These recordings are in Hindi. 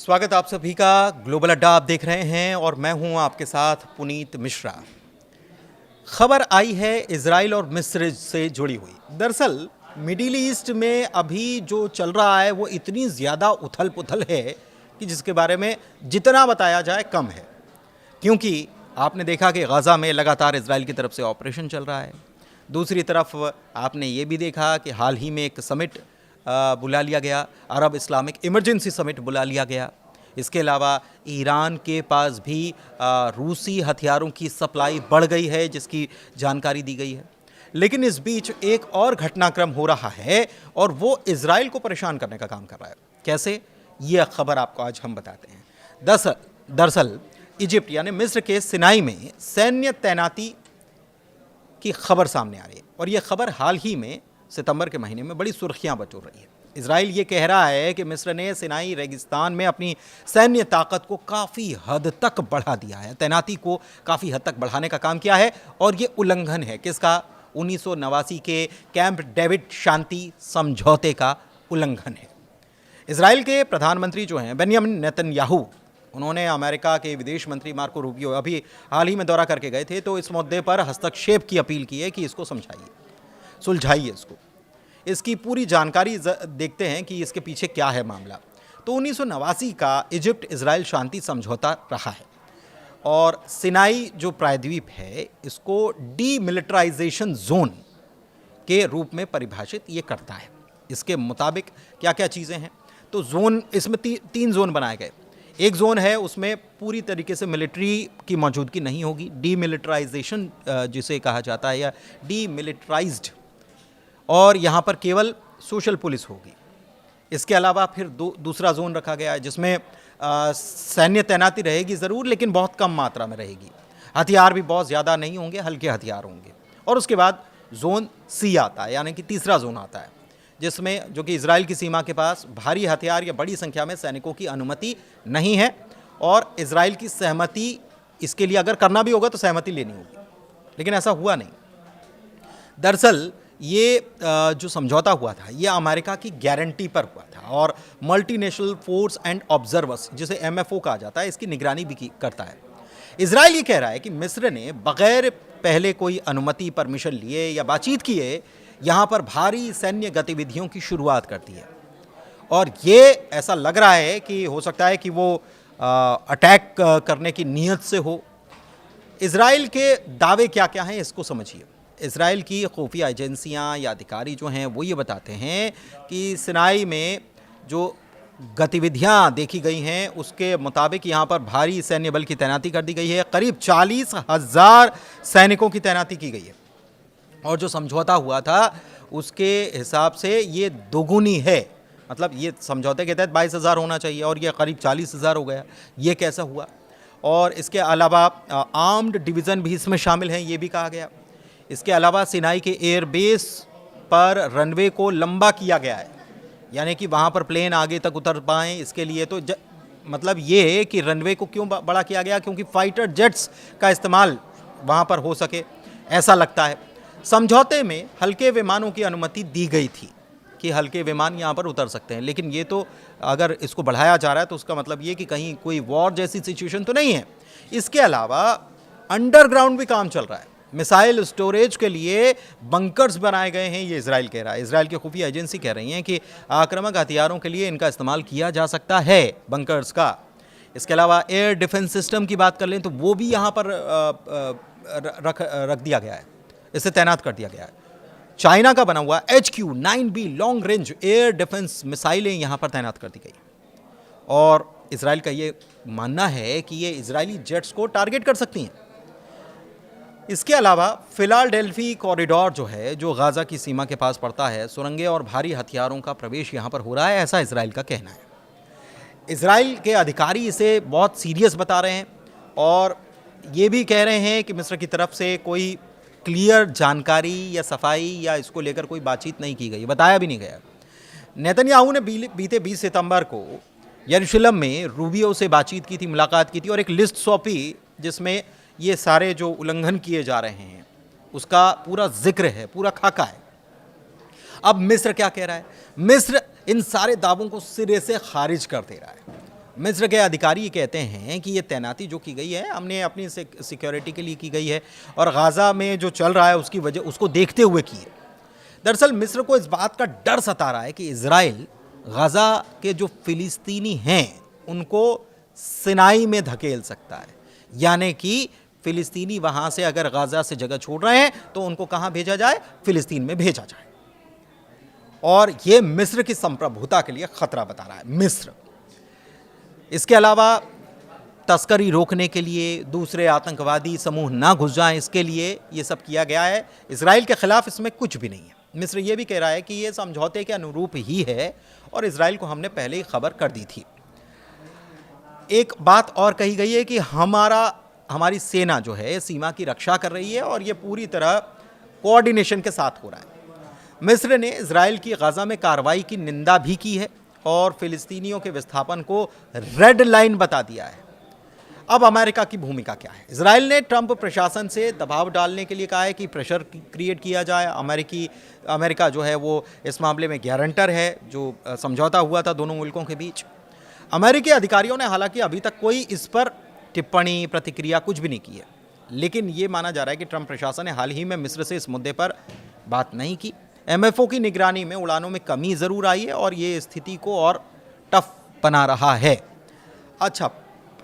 स्वागत आप सभी का। ग्लोबल अड्डा आप देख रहे हैं और मैं हूं आपके साथ पुनीत मिश्रा। खबर आई है इजराइल और मिस्र से जुड़ी हुई। दरअसल मिडिल ईस्ट में अभी जो चल रहा है वो इतनी ज़्यादा उथल पुथल है कि जिसके बारे में जितना बताया जाए कम है, क्योंकि आपने देखा कि गाज़ा में लगातार इजराइल की तरफ से ऑपरेशन चल रहा है। दूसरी तरफ आपने ये भी देखा कि हाल ही में एक समिट बुला लिया गया, अरब इस्लामिक इमरजेंसी समिट बुला लिया गया। इसके अलावा ईरान के पास भी रूसी हथियारों की सप्लाई बढ़ गई है, जिसकी जानकारी दी गई है। लेकिन इस बीच एक और घटनाक्रम हो रहा है और वो इजराइल को परेशान करने का काम कर रहा है। कैसे, ये खबर आपको आज हम बताते हैं। दरअसल इजिप्ट यानी मिस्र के सिनाई में सैन्य तैनाती की खबर सामने आ रही है और ये खबर हाल ही में सितंबर के महीने में बड़ी सुर्खियां बटोर रही है। इजराइल ये कह रहा है कि मिस्र ने सिनाई रेगिस्तान में अपनी सैन्य ताकत को काफ़ी हद तक बढ़ा दिया है, तैनाती को काफ़ी हद तक बढ़ाने का काम किया है। और ये उल्लंघन है किसका? 1989 के कैंप डेविड शांति समझौते का उल्लंघन है। इजराइल के प्रधानमंत्री जो हैं बेंयामिन नेतन्याहू, उन्होंने अमेरिका के विदेश मंत्री मार्को रूबियो अभी हाल ही में दौरा करके गए थे, तो इस मुद्दे पर हस्तक्षेप की अपील की है कि इसको समझाइए, सुलझाइए इसकी पूरी जानकारी देखते हैं कि इसके पीछे क्या है मामला। तो 1989 का इजिप्ट इजराइल शांति समझौता रहा है और सिनाई जो प्रायद्वीप है इसको डीमिलिटराइजेशन जोन के रूप में परिभाषित ये करता है। इसके मुताबिक क्या क्या चीज़ें हैं, तो जोन इसमें तीन जोन बनाए गए। एक जोन है उसमें पूरी तरीके से मिलिट्री की मौजूदगी नहीं होगी, डीमिलिटराइजेशन जिसे कहा जाता है, या डीमिलिटराइज्ड, और यहाँ पर केवल सोशल पुलिस होगी। इसके अलावा फिर दूसरा जोन रखा गया है जिसमें सैन्य तैनाती रहेगी ज़रूर, लेकिन बहुत कम मात्रा में रहेगी। हथियार भी बहुत ज़्यादा नहीं होंगे, हल्के हथियार होंगे। और उसके बाद जोन सी आता है, यानी कि तीसरा जोन आता है, जिसमें जो कि इजराइल की सीमा के पास भारी हथियार या बड़ी संख्या में सैनिकों की अनुमति नहीं है और इजराइल की सहमति इसके लिए अगर करना भी होगा तो सहमति लेनी होगी। लेकिन ऐसा हुआ नहीं। दरअसल ये जो समझौता हुआ था ये अमेरिका की गारंटी पर हुआ था और मल्टीनेशनल फोर्स एंड ऑब्जर्वर्स, जिसे एमएफओ कहा जाता है, इसकी निगरानी भी करता है। इजराइल ये कह रहा है कि मिस्र ने बगैर पहले कोई अनुमति, परमिशन लिए या बातचीत किए यहाँ पर भारी सैन्य गतिविधियों की शुरुआत कर दी है। और ये ऐसा लग रहा है कि हो सकता है कि वो अटैक करने की नीयत से हो। इजराइल के दावे क्या क्या हैं इसको समझिए। इजराइल की खुफिया एजेंसियां या अधिकारी जो हैं वो ये बताते हैं कि सिनाई में जो गतिविधियां देखी गई हैं उसके मुताबिक यहाँ पर भारी सैन्य बल की तैनाती कर दी गई है। करीब 40,000 सैनिकों की तैनाती की गई है और जो समझौता हुआ था उसके हिसाब से ये दोगुनी है। मतलब ये समझौते के तहत 22,000 होना चाहिए और ये करीब 40,000 हो गया। ये कैसा हुआ? और इसके अलावा आर्म्ड डिवीज़न भी इसमें शामिल हैं, ये भी कहा गया। इसके अलावा सिनाई के एयरबेस पर रनवे को लंबा किया गया है, यानी कि वहाँ पर प्लेन आगे तक उतर पाएँ इसके लिए। तो मतलब ये है कि रनवे को क्यों बड़ा किया गया? क्योंकि फाइटर जेट्स का इस्तेमाल वहाँ पर हो सके, ऐसा लगता है। समझौते में हल्के विमानों की अनुमति दी गई थी कि हल्के विमान यहाँ पर उतर सकते हैं, लेकिन ये तो अगर इसको बढ़ाया जा रहा है तो उसका मतलब ये कि कहीं कोई वॉर जैसी सिचुएशन तो नहीं है। इसके अलावा अंडरग्राउंड भी काम चल रहा है। मिसाइल स्टोरेज के लिए बंकर्स बनाए गए हैं, ये इजराइल कह रहा है। इजराइल की खुफिया एजेंसी कह रही हैं कि आक्रामक हथियारों के लिए इनका इस्तेमाल किया जा सकता है, बंकर्स का। इसके अलावा एयर डिफेंस सिस्टम की बात कर लें तो वो भी यहाँ पर रख दिया गया है, इसे तैनात कर दिया गया है। चाइना का बना हुआ HQ-9B long range air defence मिसाइलें यहाँ पर तैनात कर दी गई और इजराइल का ये मानना है कि ये इजरायली जेट्स को टारगेट कर सकती हैं। इसके अलावा फिलाडेल्फी कॉरिडोर जो है, जो गाज़ा की सीमा के पास पड़ता है, सुरंगें और भारी हथियारों का प्रवेश यहाँ पर हो रहा है, ऐसा इजराइल का कहना है। इजराइल के अधिकारी इसे बहुत सीरियस बता रहे हैं और ये भी कह रहे हैं कि मिस्र की तरफ से कोई क्लियर जानकारी या सफाई या इसको लेकर कोई बातचीत नहीं की गई, बताया भी नहीं गया। नेतन्याहू ने बीते 20 सितंबर को यरूशलेम में रूबियो से बातचीत की थी, मुलाकात की थी और एक लिस्ट सौंपी जिसमें ये सारे जो उल्लंघन किए जा रहे हैं उसका पूरा जिक्र है, पूरा खाका है। अब मिस्र क्या कह रहा है? मिस्र इन सारे दावों को सिरे से खारिज कर दे रहा है। मिस्र के अधिकारी ये कहते हैं कि ये तैनाती जो की गई है हमने अपनी सिक्योरिटी के लिए की गई है और गाज़ा में जो चल रहा है उसकी वजह उसको देखते हुए की है। दरअसल मिस्र को इस बात का डर सता रहा है कि इजराइल गाज़ा के जो फिलिस्तीनी हैं उनको सिनाई में धकेल सकता है, यानी कि फिलिस्तीनी वहाँ से अगर गाज़ा से जगह छोड़ रहे हैं तो उनको कहाँ भेजा जाए, फिलिस्तीन में भेजा जाए। और ये मिस्र की संप्रभुता के लिए खतरा बता रहा है मिस्र। इसके अलावा तस्करी रोकने के लिए, दूसरे आतंकवादी समूह ना घुस जाएं, इसके लिए ये सब किया गया है। इजराइल के खिलाफ इसमें कुछ भी नहीं है। मिस्र ये भी कह रहा है कि ये समझौते के अनुरूप ही है और इजराइल को हमने पहले ही खबर कर दी थी। एक बात और कही गई है कि हमारी सेना जो है सीमा की रक्षा कर रही है और ये पूरी तरह कोऑर्डिनेशन के साथ हो रहा है। मिस्र ने इजराइल की गाज़ा में कार्रवाई की निंदा भी की है और फिलिस्तीनियों के विस्थापन को रेड लाइन बता दिया है। अब अमेरिका की भूमिका क्या है? इजराइल ने ट्रंप प्रशासन से दबाव डालने के लिए कहा है कि प्रेशर क्रिएट किया जाए। अमेरिका जो है वो इस मामले में गारंटर है, जो समझौता हुआ था दोनों मुल्कों के बीच। अमेरिकी अधिकारियों ने हालांकि अभी तक कोई इस पर टिप्पणी, प्रतिक्रिया कुछ भी नहीं की है, लेकिन ये माना जा रहा है कि ट्रंप प्रशासन ने हाल ही में मिस्र से इस मुद्दे पर बात नहीं की। एमएफओ की निगरानी में उड़ानों में कमी ज़रूर आई है और ये स्थिति को और टफ बना रहा है। अच्छा,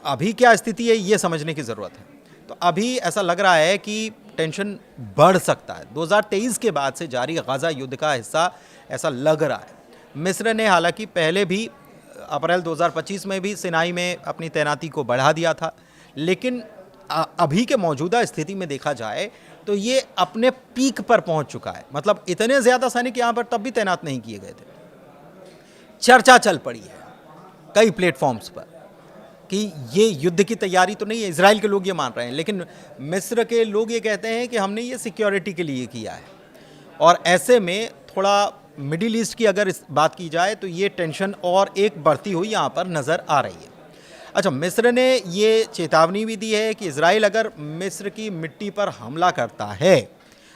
अभी क्या स्थिति है ये समझने की ज़रूरत है। तो अभी ऐसा लग रहा है कि टेंशन बढ़ सकता है। 2023 के बाद से जारी गाज़ा युद्ध का हिस्सा ऐसा लग रहा है। मिस्र ने हालांकि पहले भी अप्रैल 2025 में भी सिनाई में अपनी तैनाती को बढ़ा दिया था, लेकिन अभी के मौजूदा स्थिति में देखा जाए तो ये अपने पीक पर पहुंच चुका है। मतलब इतने ज़्यादा सैनिक यहाँ पर तब भी तैनात नहीं किए गए थे। चर्चा चल पड़ी है कई प्लेटफॉर्म्स पर कि ये युद्ध की तैयारी तो नहीं है। इजराइल के लोग ये मान रहे हैं, लेकिन मिस्र के लोग ये कहते हैं कि हमने ये सिक्योरिटी के लिए किया है। और ऐसे में थोड़ा मिडिल ईस्ट की अगर इस बात की जाए तो ये टेंशन और एक बढ़ती हुई यहाँ पर नज़र आ रही है। अच्छा, मिस्र ने ये चेतावनी भी दी है कि इजराइल अगर मिस्र की मिट्टी पर हमला करता है,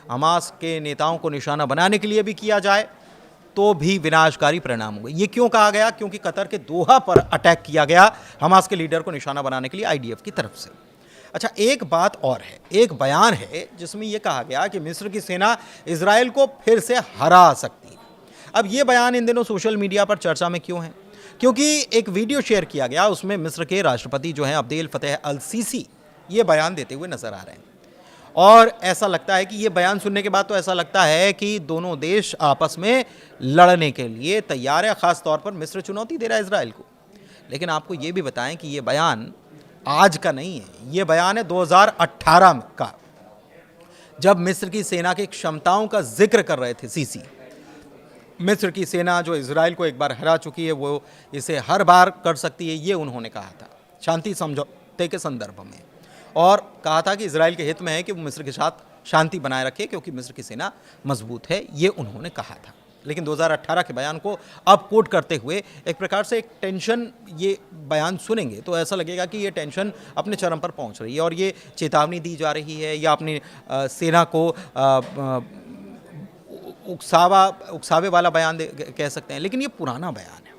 हमास के नेताओं को निशाना बनाने के लिए भी किया जाए, तो भी विनाशकारी परिणाम होंगे। ये क्यों कहा गया? क्योंकि कतर के दोहा पर अटैक किया गया हमास के लीडर को निशाना बनाने के लिए आईडीएफ की तरफ से। अच्छा, एक बात और है, एक बयान है जिसमें यह कहा गया कि मिस्र की सेना इजराइल को फिर से हरा सकती है। अब ये बयान इन दिनों सोशल मीडिया पर चर्चा में क्यों है? क्योंकि एक वीडियो शेयर किया गया, उसमें मिस्र के राष्ट्रपति जो हैं अब्देल फतेह अल सीसी ये बयान देते हुए नजर आ रहे हैं। और ऐसा लगता है कि ये बयान सुनने के बाद तो ऐसा लगता है कि दोनों देश आपस में लड़ने के लिए तैयार है। ख़ास तौर पर मिस्र चुनौती दे रहा है इजराइल को। लेकिन आपको ये भी बताएं कि ये बयान आज का नहीं है, ये बयान है 2018 का, जब मिस्र की सेना की क्षमताओं का जिक्र कर रहे थे सीसी। मिस्र की सेना जो इजराइल को एक बार हरा चुकी है वो इसे हर बार कर सकती है, ये उन्होंने कहा था शांति समझौते के संदर्भ में। और कहा था कि इजराइल के हित में है कि वो मिस्र के साथ शांति बनाए रखे क्योंकि मिस्र की सेना मजबूत है, ये उन्होंने कहा था। लेकिन 2018 के बयान को अब कोट करते हुए एक प्रकार से एक टेंशन, ये बयान सुनेंगे तो ऐसा लगेगा कि ये टेंशन अपने चरम पर पहुंच रही है और ये चेतावनी दी जा रही है या अपनी सेना को उकसावे वाला बयान कह सकते हैं। लेकिन ये पुराना बयान है,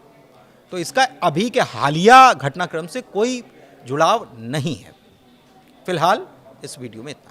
तो इसका अभी के हालिया घटनाक्रम से कोई जुड़ाव नहीं है। फिलहाल इस वीडियो में इतना।